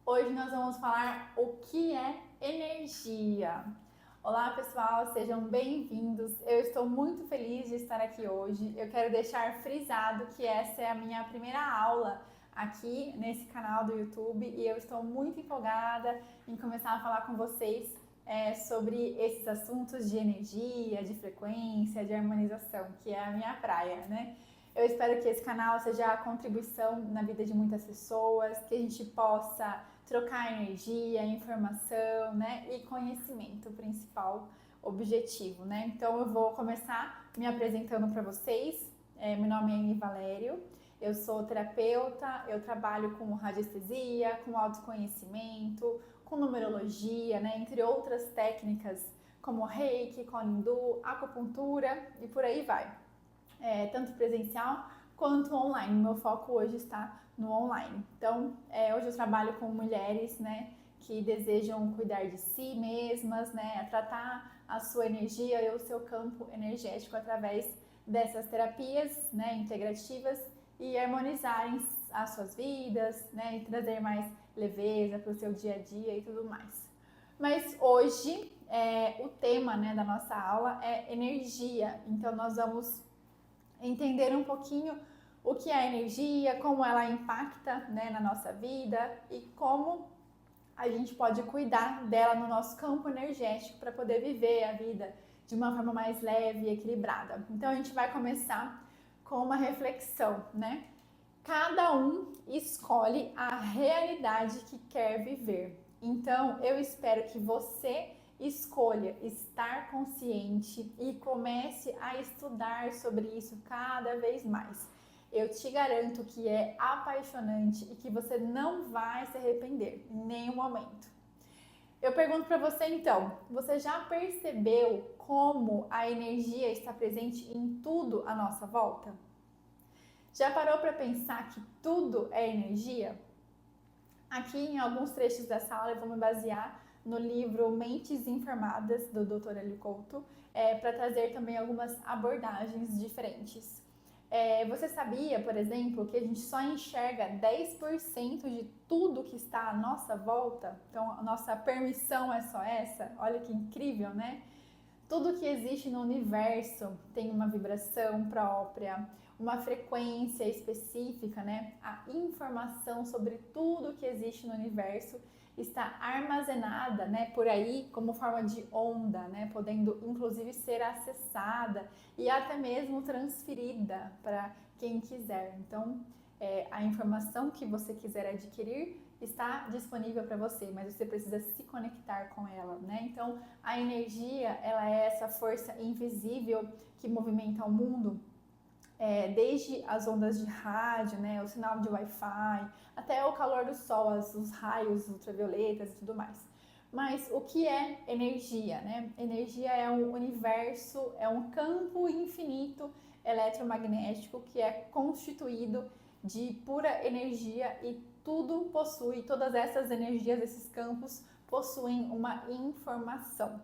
Hoje nós vamos falar o que é energia. Olá pessoal, sejam bem-vindos. Eu estou muito feliz de estar aqui hoje. Eu quero deixar frisado que essa é a minha primeira aula aqui nesse canal do YouTube e eu estou muito empolgada em começar a falar com vocês sobre esses assuntos de energia, de frequência, de harmonização, que é a minha praia, né? Eu espero que esse canal seja a contribuição na vida de muitas pessoas, que a gente possa trocar energia, informação, né, e conhecimento, o principal objetivo, né? Então eu vou começar me apresentando para vocês. Meu nome é Anne Valério, eu sou terapeuta, eu trabalho com radiestesia, com autoconhecimento, com numerologia, né, entre outras técnicas como Reiki, Konindu, acupuntura e por aí vai. Tanto presencial quanto online. Meu foco hoje está no online. Então, hoje eu trabalho com mulheres, né, que desejam cuidar de si mesmas, né, tratar a sua energia e o seu campo energético através dessas terapias, né, integrativas e harmonizarem as suas vidas, né, e trazer mais leveza para o seu dia a dia e tudo mais. Mas hoje, o tema, né, da nossa aula é energia. Então, nós vamos entender um pouquinho o que é a energia, como ela impacta, né, na nossa vida e como a gente pode cuidar dela no nosso campo energético para poder viver a vida de uma forma mais leve e equilibrada. Então a gente vai começar com uma reflexão, né? Cada um escolhe a realidade que quer viver. Então eu espero que você escolha estar consciente e comece a estudar sobre isso cada vez mais. Eu te garanto que é apaixonante e que você não vai se arrepender em nenhum momento. Eu pergunto para você então, você já percebeu como a energia está presente em tudo à nossa volta? Já parou para pensar que tudo é energia? Aqui em alguns trechos dessa aula eu vou me basear no livro Mentes Informadas, do Dr. Hélio Couto, para trazer também algumas abordagens diferentes. Você sabia, por exemplo, que a gente só enxerga 10% de tudo que está à nossa volta? Então, a nossa permissão é só essa? Olha que incrível, né? Tudo que existe no universo tem uma vibração própria, uma frequência específica, né? A informação sobre tudo que existe no universo está armazenada, né, por aí como forma de onda, né, podendo inclusive ser acessada e até mesmo transferida para quem quiser. Então, a informação que você quiser adquirir está disponível para você, mas você precisa se conectar com ela, né? Então, a energia, ela é essa força invisível que movimenta o mundo, desde as ondas de rádio, né, o sinal de Wi-Fi, até o calor do sol, os raios ultravioletas e tudo mais. Mas o que é energia, né? Energia é um universo, é um campo infinito eletromagnético que é constituído de pura energia e tudo possui, todas essas energias, esses campos possuem uma informação.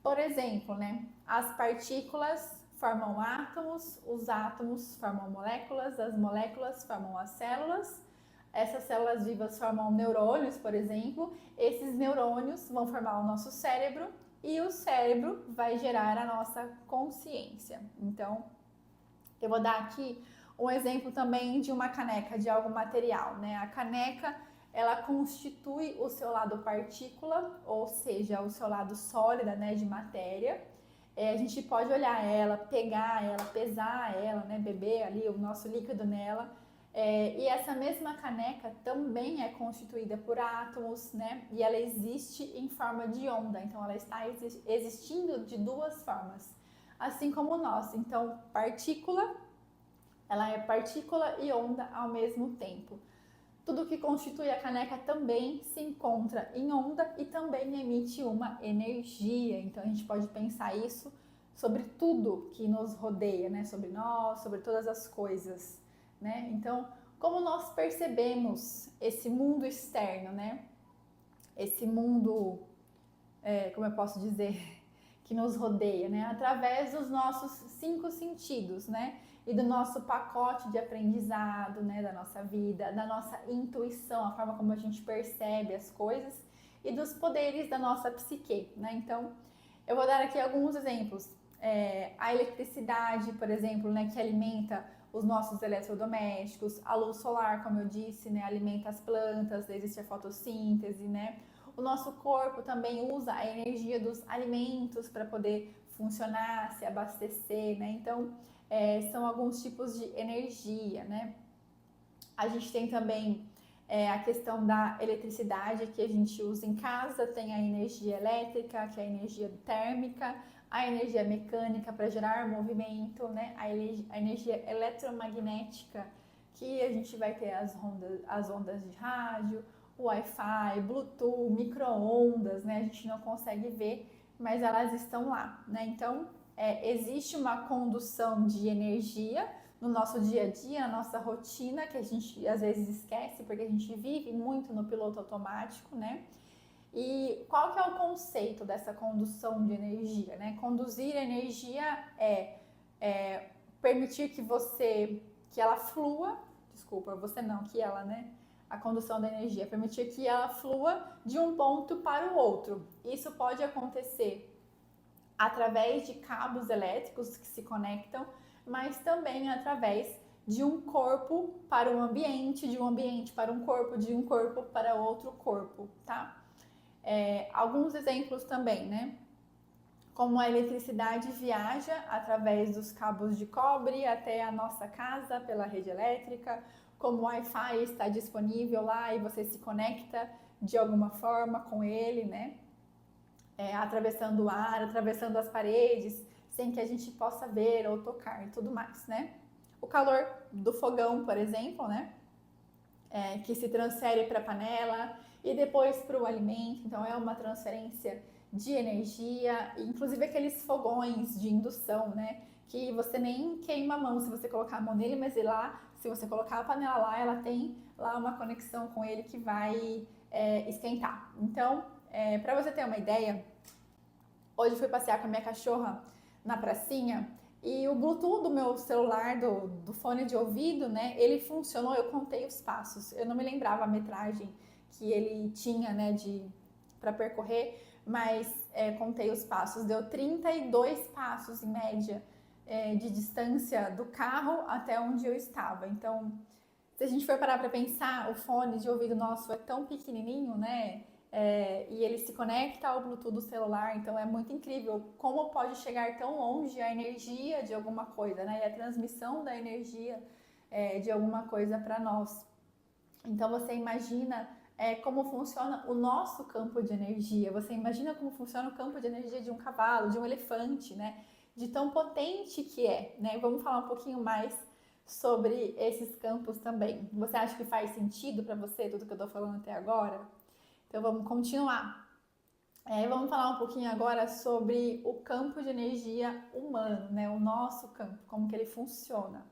Por exemplo, né, as partículas formam átomos, os átomos formam moléculas, as moléculas formam as células, essas células vivas formam neurônios, por exemplo, esses neurônios vão formar o nosso cérebro e o cérebro vai gerar a nossa consciência. Então, eu vou dar aqui um exemplo também de uma caneca, de algo material, né? A caneca, ela constitui o seu lado partícula, ou seja, o seu lado sólida, né, de matéria. A gente pode olhar ela, pegar ela, pesar ela, né, beber ali o nosso líquido nela. E essa mesma caneca também é constituída por átomos, né? E ela existe em forma de onda, então ela está existindo de duas formas, assim como nós. Então, partícula, ela é partícula e onda ao mesmo tempo. Tudo que constitui a caneca também se encontra em onda e também emite uma energia. Então a gente pode pensar isso sobre tudo que nos rodeia, né? Sobre nós, sobre todas as coisas, né? Então, como nós percebemos esse mundo externo, né? Esse mundo, como eu posso dizer, que nos rodeia, né? Através dos nossos 5 sentidos, né? E do nosso pacote de aprendizado, né? Da nossa vida, da nossa intuição, a forma como a gente percebe as coisas e dos poderes da nossa psique, né? Então, eu vou dar aqui alguns exemplos. A eletricidade, por exemplo, né? Que alimenta os nossos eletrodomésticos, a luz solar, como eu disse, né? Alimenta as plantas, existe a fotossíntese, né? O nosso corpo também usa a energia dos alimentos para poder funcionar, se abastecer, né? Então, são alguns tipos de energia, né? A gente tem também a questão da eletricidade que a gente usa em casa, tem a energia elétrica, que é a energia térmica, a energia mecânica para gerar movimento, né? A energia eletromagnética, que a gente vai ter as ondas de rádio, Wi-Fi, Bluetooth, micro-ondas, né? A gente não consegue ver, mas elas estão lá, né? Então, existe uma condução de energia no nosso dia a dia, na nossa rotina, que a gente às vezes esquece, porque a gente vive muito no piloto automático, né? E qual que é o conceito dessa condução de energia, né? Conduzir energia é permitir que ela flua, desculpa, você não, que ela, né? A condução da energia, permitir que ela flua de um ponto para o outro. Isso pode acontecer através de cabos elétricos que se conectam, mas também através de um corpo para um ambiente, de um ambiente para um corpo, de um corpo para outro corpo, tá? Alguns exemplos também, né? Como a eletricidade viaja através dos cabos de cobre até a nossa casa pela rede elétrica, como o Wi-Fi está disponível lá e você se conecta de alguma forma com ele, né? Atravessando o ar, atravessando as paredes, sem que a gente possa ver ou tocar e tudo mais, né? O calor do fogão, por exemplo, né? Que se transfere para a panela e depois para o alimento, então é uma transferência de energia, inclusive aqueles fogões de indução, né? Que você nem queima a mão se você colocar a mão nele, mas lá, se você colocar a panela lá, ela tem lá uma conexão com ele que vai esquentar. Então, para você ter uma ideia, hoje eu fui passear com a minha cachorra na pracinha e o Bluetooth do meu celular, do fone de ouvido, né, ele funcionou, eu contei os passos. Eu não me lembrava a metragem que ele tinha, né, para percorrer, mas contei os passos. Deu 32 passos em média de distância do carro até onde eu estava. Então, se a gente for parar para pensar, o fone de ouvido nosso é tão pequenininho, né? E ele se conecta ao Bluetooth do celular, então é muito incrível como pode chegar tão longe a energia de alguma coisa, né? E a transmissão da energia de alguma coisa para nós. Então você imagina como funciona o nosso campo de energia, você imagina como funciona o campo de energia de um cavalo, de um elefante, né? De tão potente que é, né? Vamos falar um pouquinho mais sobre esses campos também. Você acha que faz sentido para você tudo que eu estou falando até agora? Então vamos continuar. Vamos falar um pouquinho agora sobre o campo de energia humano, né? O nosso campo, como que ele funciona.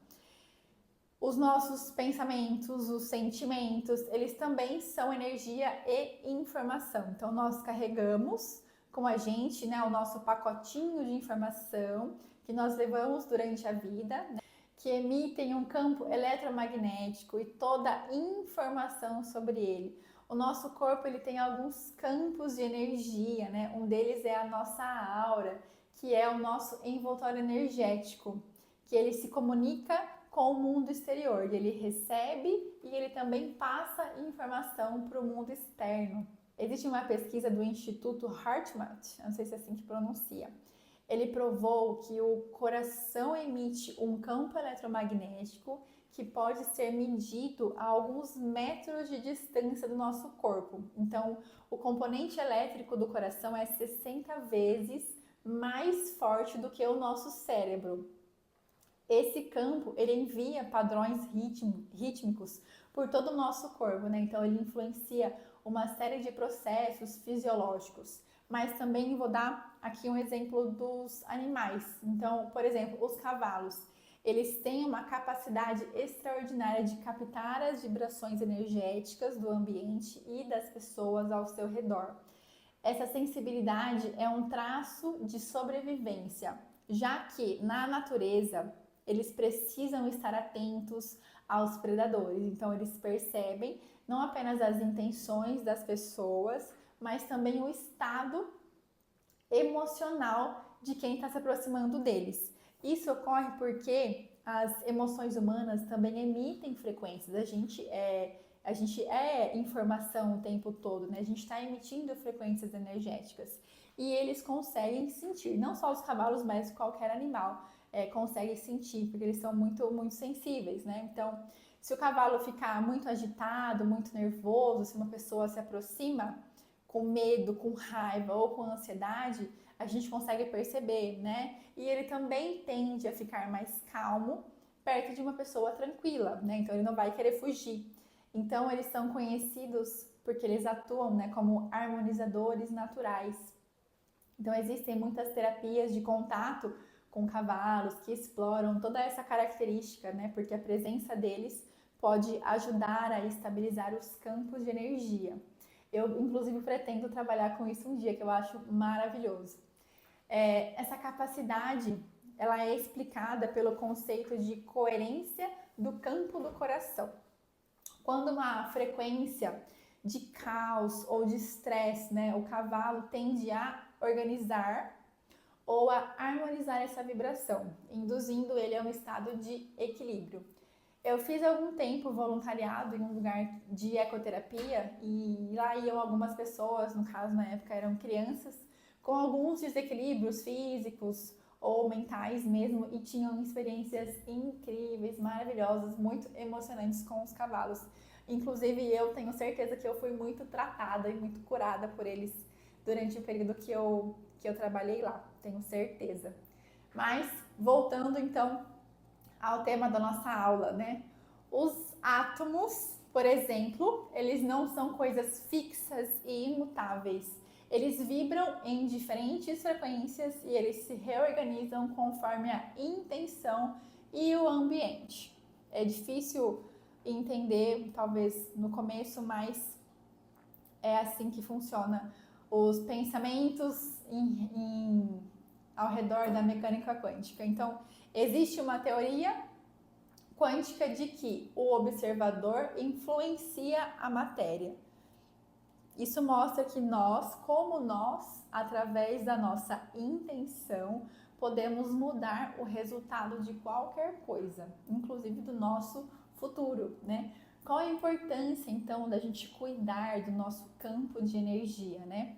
Os nossos pensamentos, os sentimentos, eles também são energia e informação. Então nós carregamos com a gente, né, o nosso pacotinho de informação que nós levamos durante a vida, né, que emitem um campo eletromagnético e toda a informação sobre ele. O nosso corpo ele tem alguns campos de energia, né? Um deles é a nossa aura, que é o nosso envoltório energético, que ele se comunica com o mundo exterior, ele recebe e ele também passa informação para o mundo externo. Existe uma pesquisa do Instituto Hartmut, não sei se é assim que pronuncia. Ele provou que o coração emite um campo eletromagnético que pode ser medido a alguns metros de distância do nosso corpo. Então, o componente elétrico do coração é 60 vezes mais forte do que o nosso cérebro. Esse campo, ele envia padrões rítmicos por todo o nosso corpo, né? Então, ele influencia uma série de processos fisiológicos. Mas também vou dar aqui um exemplo dos animais. Então, por exemplo, os cavalos. Eles têm uma capacidade extraordinária de captar as vibrações energéticas do ambiente e das pessoas ao seu redor. Essa sensibilidade é um traço de sobrevivência, já que na natureza eles precisam estar atentos aos predadores. Então eles percebem não apenas as intenções das pessoas, mas também o estado emocional de quem está se aproximando deles. Isso ocorre porque as emoções humanas também emitem frequências. A gente é informação o tempo todo, né? A gente está emitindo frequências energéticas e eles conseguem sentir. Não só os cavalos, mas qualquer animal consegue sentir, porque eles são muito, muito sensíveis, né? Então, se o cavalo ficar muito agitado, muito nervoso, se uma pessoa se aproxima com medo, com raiva ou com ansiedade, a gente consegue perceber, né? E ele também tende a ficar mais calmo perto de uma pessoa tranquila, né? Então ele não vai querer fugir. Então eles são conhecidos porque eles atuam, né, como harmonizadores naturais. Então existem muitas terapias de contato com cavalos que exploram toda essa característica, né? Porque a presença deles pode ajudar a estabilizar os campos de energia. Eu, inclusive, pretendo trabalhar com isso um dia, que eu acho maravilhoso. Essa capacidade, ela é explicada pelo conceito de coerência do campo do coração. Quando uma frequência de caos ou de estresse, né, o cavalo tende a organizar ou a harmonizar essa vibração, induzindo ele a um estado de equilíbrio. Eu fiz algum tempo voluntariado em um lugar de ecoterapia e lá iam algumas pessoas, no caso na época eram crianças, com alguns desequilíbrios físicos ou mentais mesmo e tinham experiências incríveis, maravilhosas, muito emocionantes com os cavalos. Inclusive eu tenho certeza que eu fui muito tratada e muito curada por eles durante o período que eu trabalhei lá, tenho certeza. Mas voltando então ao tema da nossa aula, né? Os átomos, por exemplo, eles não são coisas fixas e imutáveis. Eles vibram em diferentes frequências e eles se reorganizam conforme a intenção e o ambiente. É difícil entender, talvez no começo, mas é assim que funciona os pensamentos ao redor da mecânica quântica. Então, existe uma teoria quântica de que o observador influencia a matéria. Isso mostra que nós, através da nossa intenção, podemos mudar o resultado de qualquer coisa, inclusive do nosso futuro, né? Qual a importância, então, da gente cuidar do nosso campo de energia, né?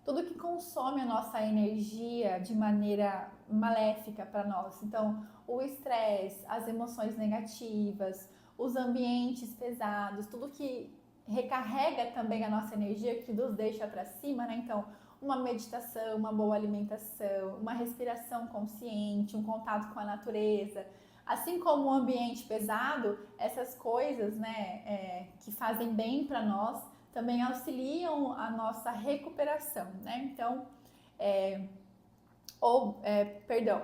Tudo que consome a nossa energia de maneira maléfica para nós. Então, o estresse, as emoções negativas, os ambientes pesados, tudo que recarrega também a nossa energia, que nos deixa para cima, né? Então, uma meditação, uma boa alimentação, uma respiração consciente, um contato com a natureza. Assim como o ambiente pesado, essas coisas, né, que fazem bem para nós, também auxiliam a nossa recuperação, né? Então,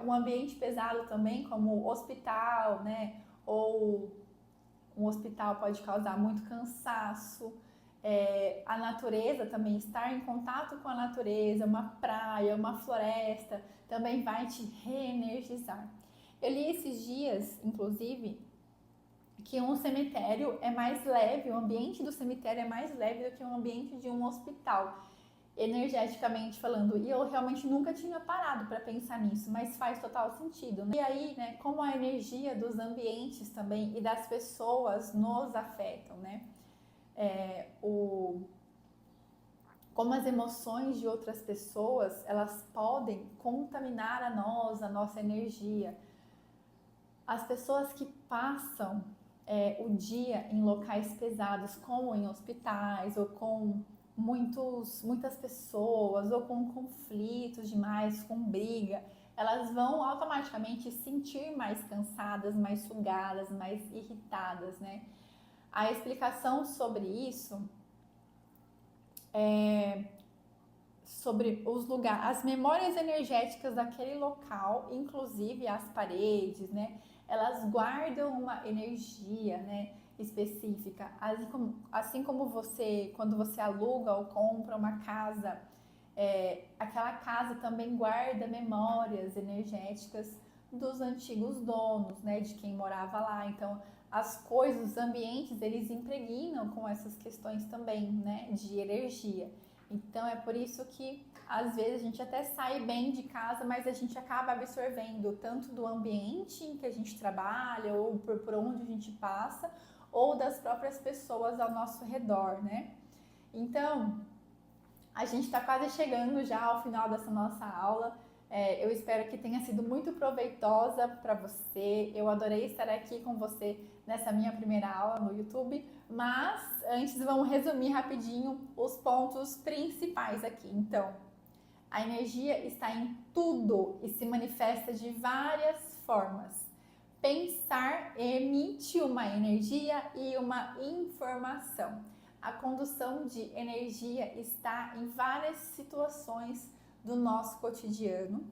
um ambiente pesado também, como o hospital, né? Ou um hospital pode causar muito cansaço. A natureza também, estar em contato com a natureza, uma praia, uma floresta, também vai te reenergizar. Eu li esses dias, inclusive, que um cemitério é mais leve, o ambiente do cemitério é mais leve do que o ambiente de um hospital, energeticamente falando. E eu realmente nunca tinha parado para pensar nisso, mas faz total sentido, né? E aí, né, como a energia dos ambientes também e das pessoas nos afetam, né? Como as emoções de outras pessoas, elas podem contaminar a nossa energia. As pessoas que passam o dia em locais pesados, como em hospitais ou com muitas pessoas ou com conflitos demais, com briga, elas vão automaticamente se sentir mais cansadas, mais sugadas, mais irritadas, né? A explicação sobre isso sobre os lugares, as memórias energéticas daquele local, inclusive as paredes, né? Elas guardam uma energia, né? específica. Assim como você, quando você aluga ou compra uma casa, aquela casa também guarda memórias energéticas dos antigos donos, né, de quem morava lá. Então, as coisas, os ambientes, eles impregnam com essas questões também, né, de energia. Então, é por isso que, às vezes, a gente até sai bem de casa, mas a gente acaba absorvendo tanto do ambiente em que a gente trabalha, ou por onde a gente passa, ou das próprias pessoas ao nosso redor, né? Então, a gente está quase chegando já ao final dessa nossa aula. Eu espero que tenha sido muito proveitosa para você. Eu adorei estar aqui com você nessa minha primeira aula no YouTube. Mas antes vamos resumir rapidinho os pontos principais aqui. Então, a energia está em tudo e se manifesta de várias formas. Pensar emite uma energia e uma informação. A condução de energia está em várias situações do nosso cotidiano.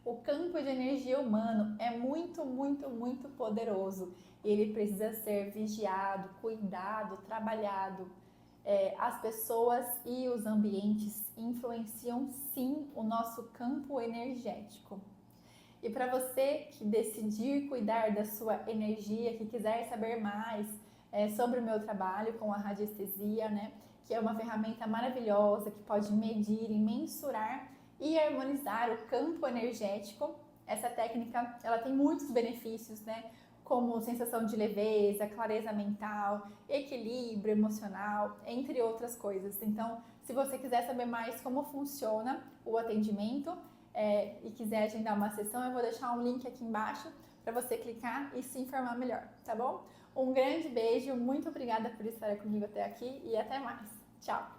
O campo de energia humano é muito, muito, muito poderoso. Ele precisa ser vigiado, cuidado, trabalhado. As pessoas e os ambientes influenciam sim o nosso campo energético. E para você que decidir cuidar da sua energia, que quiser saber mais sobre o meu trabalho com a radiestesia, né, que é uma ferramenta maravilhosa que pode medir e mensurar e harmonizar o campo energético. Essa técnica, ela tem muitos benefícios, né, como sensação de leveza, clareza mental, equilíbrio emocional, entre outras coisas. Então, se você quiser saber mais como funciona o atendimento e quiser agendar uma sessão, eu vou deixar um link aqui embaixo para você clicar e se informar melhor, tá bom? Um grande beijo, muito obrigada por estar comigo até aqui e até mais. Tchau!